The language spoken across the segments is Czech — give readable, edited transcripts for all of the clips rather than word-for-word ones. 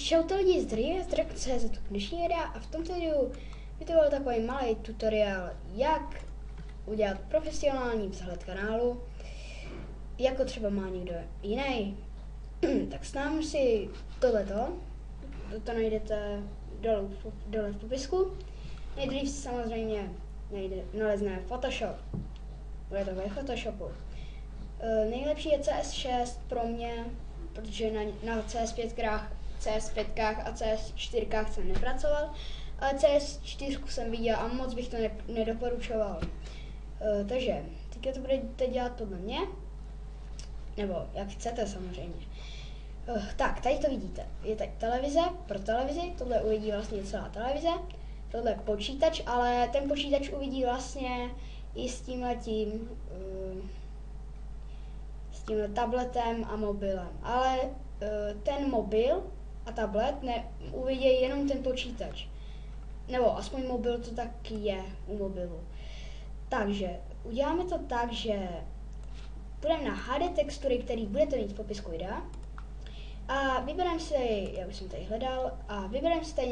Čaute lidi, zdravím z Drak.cz, dnešní videa a v tomto videu by to byl takový malý tutoriál, jak udělat profesionální vzhled kanálu, jako třeba má někdo jiný. Tak snám si tohleto, to najdete dole v popisku. Nejdřív samozřejmě nalezneme Photoshop, bude to ve Photoshopu. Nejlepší je CS6 pro mě, protože na CS5 a CS4 jsem nepracoval, ale CS4 jsem viděl a moc bych to nedoporučoval. Takže teďka to budete dělat podle mě, nebo jak chcete samozřejmě. Tak, tady to vidíte, je tady televize, pro televizi, tohle uvidí vlastně celá televize, tohle je počítač, ale ten počítač uvidí vlastně i s tímhletím, s tímhle tabletem a mobilem, ale ten mobil a tablet uvidějí jenom ten počítač. Nebo aspoň mobil to taky je u mobilu. Takže uděláme to tak, že půjdeme na HD textury, který budete mít v popisku videa. A vybereme si, já už jsem tady hledal, a vybereme si tady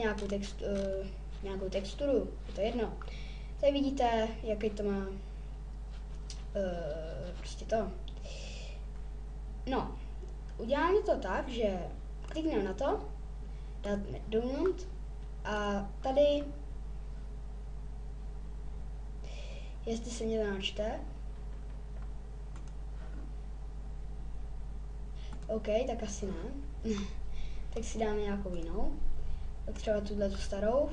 nějakou texturu, je to jedno. Tady vidíte, jaký to má, prostě to. No, uděláme to tak, že klikneme na to, dáme download a tady, jestli se mě to načte, OK, tak asi ne, tak si dáme nějakou jinou, tak třeba tuhle starou,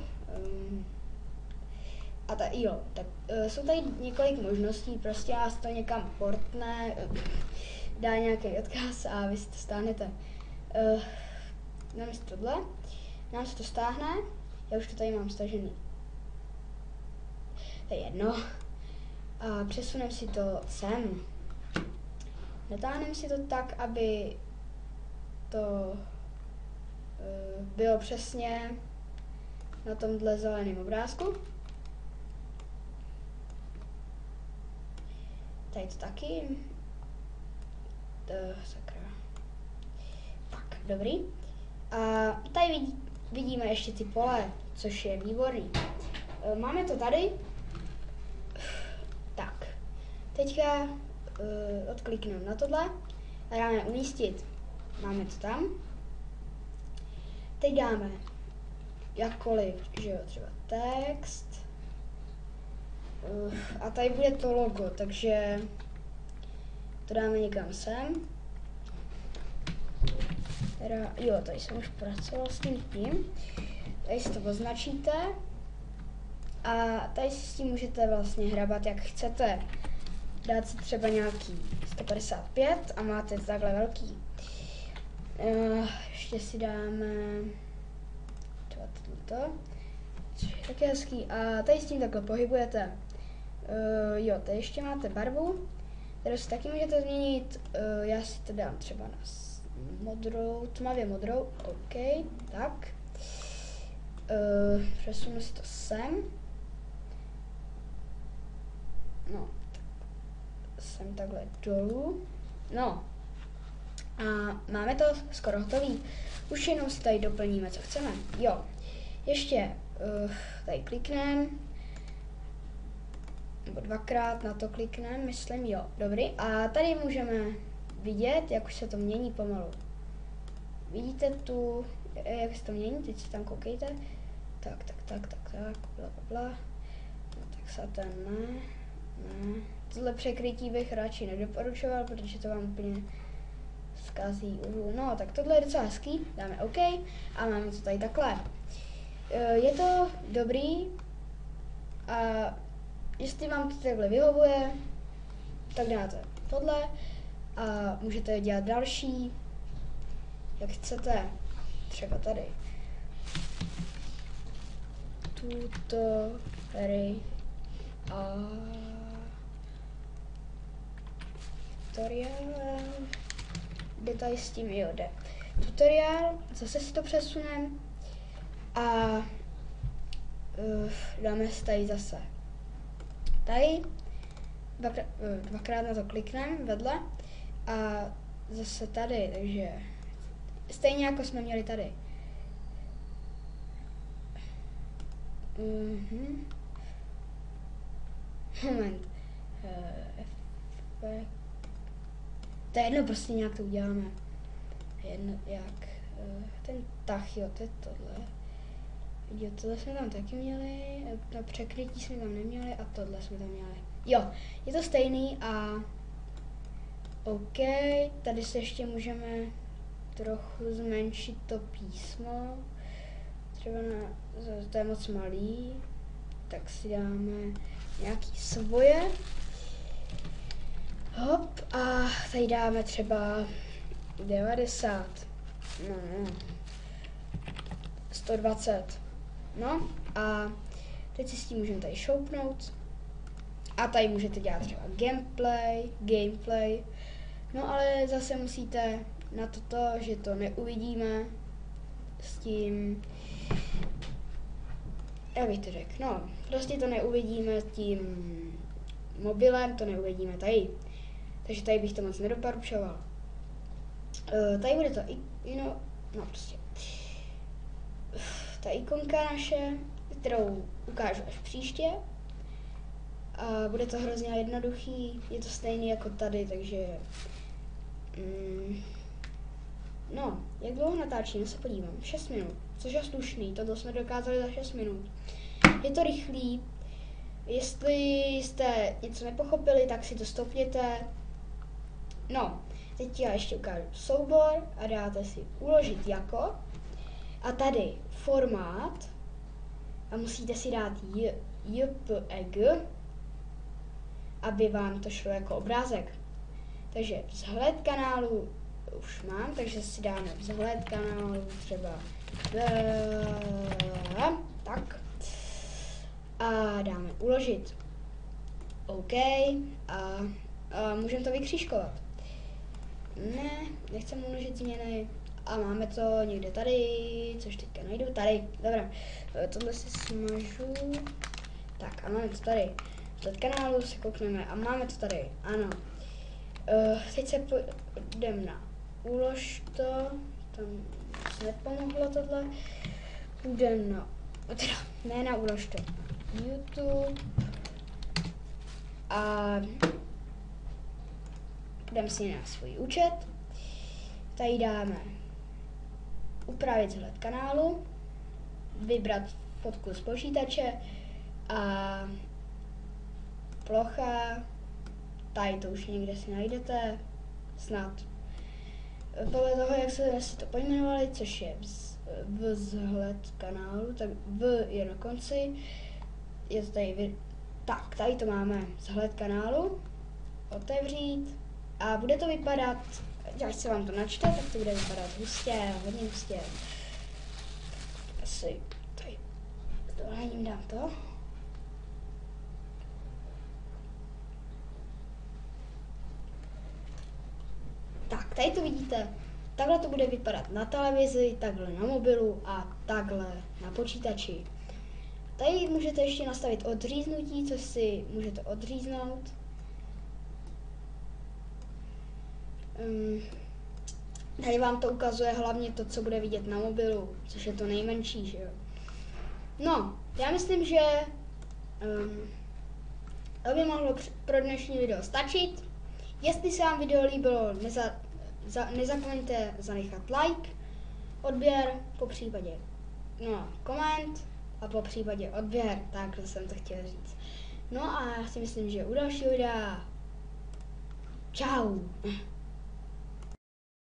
a jo, tak jsou tady několik možností, prostě vás to někam portne, dá nějaký odkaz a vy si to stáhnete. Dáme si tohle, nám se to stáhne, já už to tady mám stažený. To je jedno. A přesuneme si to sem. Natáhneme si to tak, aby to bylo přesně na tomhle zeleném obrázku. Tady to taky. Sakra. Tak, dobrý. A tady vidíme ještě ty pole, což je výborný. Máme to tady. Tak, teďka odklikneme na tohle a dáme umístit. Máme to tam. Teď dáme jakkoliv, že jo, třeba text. A tady bude to logo, takže to dáme někam sem. Teda, jo, tady jsem už pracoval s tím. Tady si to označíte a tady si s tím můžete vlastně hrabat jak chcete. Dát si třeba nějaký 155 a máte takhle velký. Ještě si dáme třeba tohleto, což je taky hezký. A tady s tím takhle pohybujete. Jo, tady ještě máte barvu, kterou si taky můžete změnit. Já si to dám třeba na modrou, tmavě modrou, OK, tak. Přesunu si to sem. No, sem takhle dolů. No, a máme to skoro hotový. Už jenom si tady doplníme, co chceme. Jo, ještě tady klikneme, nebo dvakrát na to klikneme, myslím, jo, dobrý. A tady můžeme vidět, jak už se to mění pomalu. Vidíte tu, jak se to mění, teď si tam koukejte. Tak, bla. No tak saten, ne. Tohle překrytí bych radši nedoporučoval, protože to vám úplně zkazí úhlu. No, tak tohle je docela hezký, dáme OK a máme to tady takhle. Je to dobrý a jestli vám to takhle vyhovuje, tak dáte tohle a můžete dělat další, jak chcete, třeba tady. Tutoriál, jde tady s tím, jo, jde. Tutoriál, zase si to přesuneme a dáme si tady zase. Tady dvakrát na to klikneme vedle a zase tady, takže stejně jako jsme měli tady. Moment. To je jedno, prostě nějak to uděláme. Jedno, jak ten tah, jo, to je tohle. Jo, tohle jsme tam taky měli, na překrytí jsme tam neměli a tohle jsme tam měli. Jo, je to stejný a OK, tady se ještě můžeme trochu zmenšit to písmo. Třeba to je moc malý, tak si dáme nějaký svoje. Hop, a tady dáme třeba 90, no, 120, no a teď si s tím můžeme tady šoupnout a tady můžete dělat třeba gameplay, no ale zase musíte na to, že to neuvidíme s tím, jak bych to řekl, no, prostě to neuvidíme tím mobilem, to neuvidíme tady, takže tady bych to moc nedoporučoval. Tady bude to, no prostě, ta ikonka naše, kterou ukážu až příště. A bude to hrozně jednoduchý, je to stejný jako tady, takže no, jak dlouho natáčím, se podívám, 6 minut, což je slušný, tohle jsme dokázali za 6 minut. Je to rychlý, jestli jste něco nepochopili, tak si to stopněte. No, teď já ještě ukážu soubor a dáte si uložit jako a tady formát a musíte si dát JPEG, aby vám to šlo jako obrázek. Takže vzhled kanálu už mám, takže si dáme vzhled kanálu třeba tak a dáme uložit OK a můžeme to vykřížkovat. Ne, nechceme uložit změny a máme to někde tady, což teďka najdu, tady, dobré, tohle si smažu, tak a máme to tady, vzhled kanálu se koukneme a máme to tady, ano. Teď se půjdeme na ulož to, tam se nepomohlo tohle, půjdeme na, teda ne na ulož to, YouTube a půjdeme si na svůj účet, tady dáme upravit vzhled kanálu, vybrat fotku z počítače a plocha, tady to už někde si najdete, snad. Podle toho, jak se si to pojmenovali, což je vzhled kanálu, tak V je na konci, je to tady, tak, tady to máme vzhled kanálu, otevřít a bude to vypadat, až se vám to načte, tak to bude vypadat hustě, hodně hustě. Asi tady doháním, dám to. Tak, tady to vidíte, takhle to bude vypadat na televizi, takhle na mobilu a takhle na počítači. Tady můžete ještě nastavit odříznutí, což si můžete odříznout. Tady vám to ukazuje hlavně to, co bude vidět na mobilu, což je to nejmenší, že jo. No, já myslím, že to by mohlo pro dnešní video stačit. Jestli se vám video líbilo, nezapomeňte zanechat like, odběr, popřípadě koment a popřípadě odběr, takhle jsem to chtěla říct. No a já si myslím, že u dalšího videa čau.